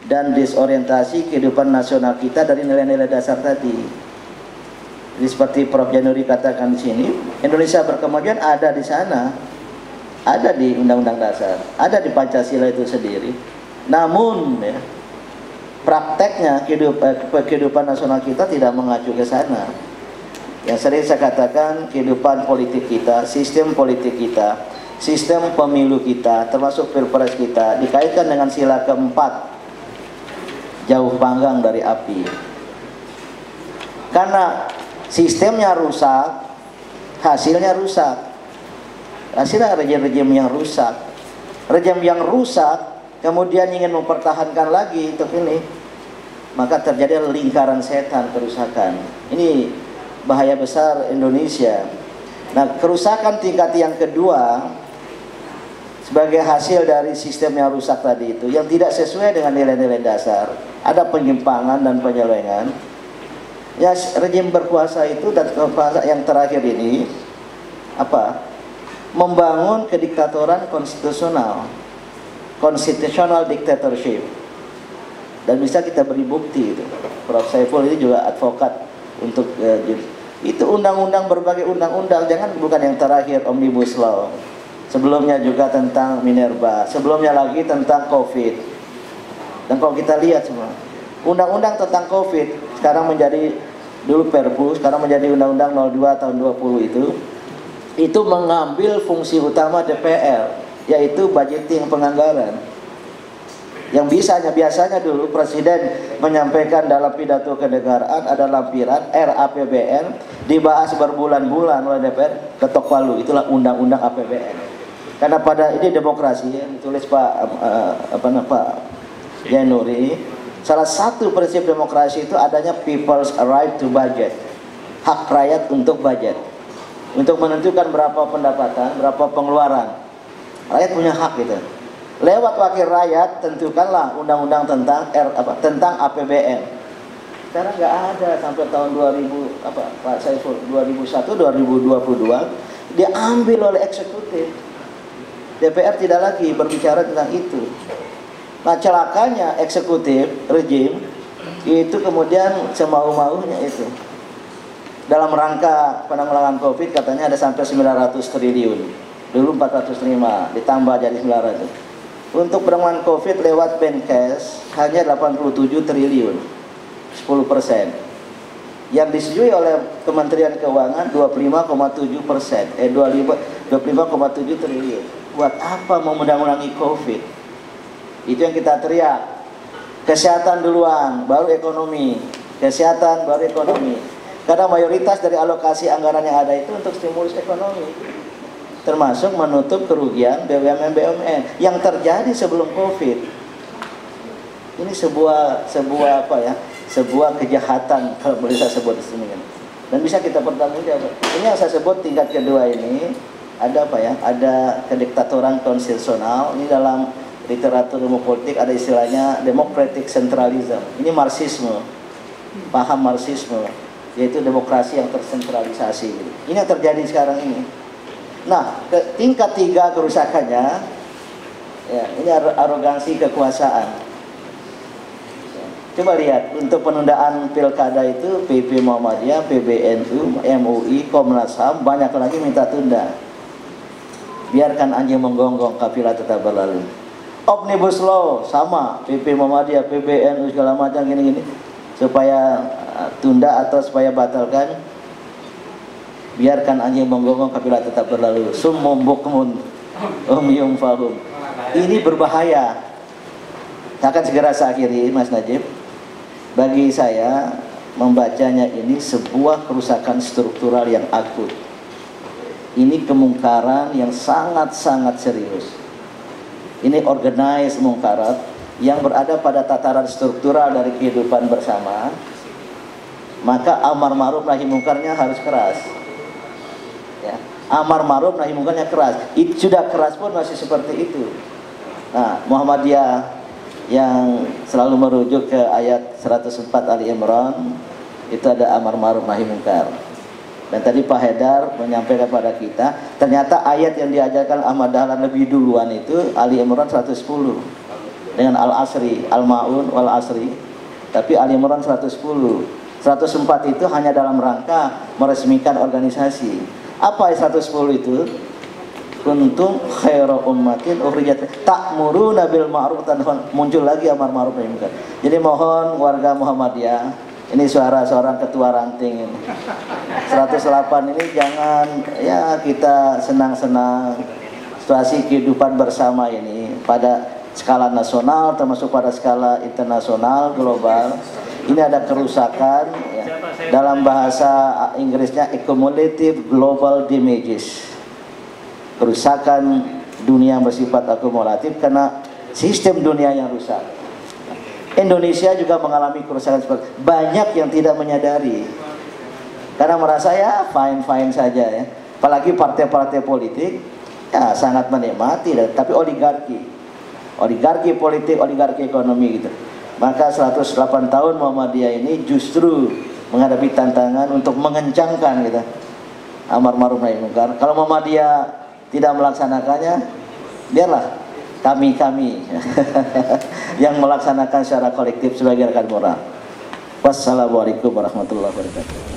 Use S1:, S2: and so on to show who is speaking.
S1: dan disorientasi kehidupan nasional kita dari nilai-nilai dasar tadi. Jadi seperti Prof. Januri katakan di sini, Indonesia berkemajuan ada di sana, ada di Undang-Undang Dasar, ada di Pancasila itu sendiri. Namun ya, prakteknya kehidupan nasional kita tidak mengacu ke sana. Yang sering saya katakan, kehidupan politik kita, sistem politik kita, sistem pemilu kita, termasuk pilpres kita, dikaitkan dengan sila keempat, jauh panggang dari api. Karena sistemnya rusak, hasilnya rusak. Hasilnya rejim-rejim yang rusak. Rejim yang rusak kemudian ingin mempertahankan lagi untuk ini, maka terjadi lingkaran setan kerusakan. Ini bahaya besar Indonesia. Nah, kerusakan tingkat yang kedua sebagai hasil dari sistem yang rusak tadi itu, yang tidak sesuai dengan nilai-nilai dasar, ada penyimpangan dan penyelewengan. Ya, rejim berkuasa itu dan kekuasaan yang terakhir ini apa? Membangun kediktatoran konstitusional, constitutional dictatorship, dan bisa kita beri bukti itu. Prof. Saiful ini juga advokat untuk itu undang-undang, berbagai undang-undang, jangan bukan yang terakhir Omnibus Law, sebelumnya juga tentang Minerba, sebelumnya lagi tentang COVID. Dan kalau kita lihat semua undang-undang tentang COVID sekarang menjadi, dulu Perpu, sekarang menjadi Undang-Undang 02 tahun 20 itu mengambil fungsi utama DPR, yaitu budgeting, penganggaran. Yang biasanya dulu Presiden menyampaikan dalam pidato kenegaraan ada lampiran RAPBN, dibahas berbulan-bulan oleh DPR, ketok palu, itulah undang-undang APBN. Karena pada ini demokrasi, ditulis Pak Januri, salah satu prinsip demokrasi itu adanya people's right to budget, hak rakyat untuk budget, untuk menentukan berapa pendapatan, berapa pengeluaran. Rakyat punya hak gitu. Lewat wakil rakyat tentukanlah undang-undang tentang APBN. Sekarang nggak ada sampai tahun 2000 Pak Saiful 2001 2022 diambil oleh eksekutif. DPR tidak lagi berbicara tentang itu. Nah, celakanya eksekutif rejim itu kemudian semau-maunya itu. Dalam rangka penanggulangan COVID katanya ada sampai 900 triliun. Dulu 405, ditambah jadi 900. Untuk penanggulangan COVID lewat Bankes hanya 87 triliun, 10%. Yang disetujui oleh Kementerian Keuangan 25,7%, 25,7 triliun. Buat apa mau menanggulangi COVID? Itu yang kita teriak. Kesehatan duluan, baru ekonomi. Kesehatan, baru ekonomi. Karena mayoritas dari alokasi anggaran yang ada itu untuk stimulus ekonomi, termasuk menutup kerugian BUMN yang terjadi sebelum COVID. Ini sebuah sebuah kejahatan, kalau boleh saya sebut ini. Dan bisa kita pertanggungjawabkan. Ini yang saya sebut tingkat kedua ini ada ada kediktatoran konstitusional. Ini dalam literatur ilmu politik ada istilahnya democratic centralism. Ini Marxisme, paham Marxisme, yaitu demokrasi yang tersentralisasi. Ini yang terjadi sekarang ini. Nah, tingkat tiga kerusakannya, ya, ini arogansi kekuasaan. Coba lihat, untuk penundaan pilkada itu PP Muhammadiyah, PBNU, MUI, Komnas HAM, banyak lagi minta tunda. Biarkan anjing menggonggong, kafilah tetap berlalu. Omnibus Law sama, PP Muhammadiyah, PBNU segala macam gini-gini, supaya tunda atau supaya batalkan. Biarkan anjing menggonggong, kafilah tetap berlalu. Summum bukmun umyum fahum. Ini berbahaya. Akan segera saya akhiri, Mas Najib. Bagi saya membacanya ini sebuah kerusakan struktural yang akut. Ini kemungkaran yang sangat-sangat serius. Ini organized mungkarat yang berada pada tataran struktural dari kehidupan bersama. Maka amar ma'ruf nahi mungkarnya harus keras. Ya, amar ma'ruf nahi mungkarnya keras. Itu sudah keras pun masih seperti itu. Nah, Muhammadiyah yang selalu merujuk ke ayat 104 Ali Imran, itu ada amar ma'ruf nahi mungkar. Dan tadi Pak Haidar menyampaikan pada kita, ternyata ayat yang diajarkan Ahmad Dahlan lebih duluan itu Ali Imran 110. dengan Al-Asri, Al-Ma'un wal Asri. Tapi Ali Imran 110. 104 itu hanya dalam rangka meresmikan organisasi. Apa 110 itu? Kuntum khairu ummatin ukhrijat ta'muruna bil ma'ruf wa tanhauna, muncul lagi amar ma'ruf nahi munkar. Jadi mohon warga Muhammadiyah, ini suara seorang ketua ranting ini. 108 ini jangan ya kita senang-senang situasi kehidupan bersama ini pada skala nasional termasuk pada skala internasional global. Ini ada kerusakan ya. Dalam bahasa Inggrisnya accumulative global damages. Kerusakan dunia yang bersifat akumulatif karena sistem dunia yang rusak. Indonesia juga mengalami kerusakan seperti banyak yang tidak menyadari karena merasa ya fine-fine saja ya. Apalagi partai-partai politik ya sangat menikmati, tapi oligarki politik, oligarki ekonomi gitu. Maka 108 tahun Muhammadiyah ini justru menghadapi tantangan untuk mengencangkan gitu amar ma'ruf nahi munkar. Kalau Muhammadiyah tidak melaksanakannya, biarlah kami yang melaksanakan secara kolektif sebagai rekan moral. Wassalamualaikum warahmatullahi wabarakatuh.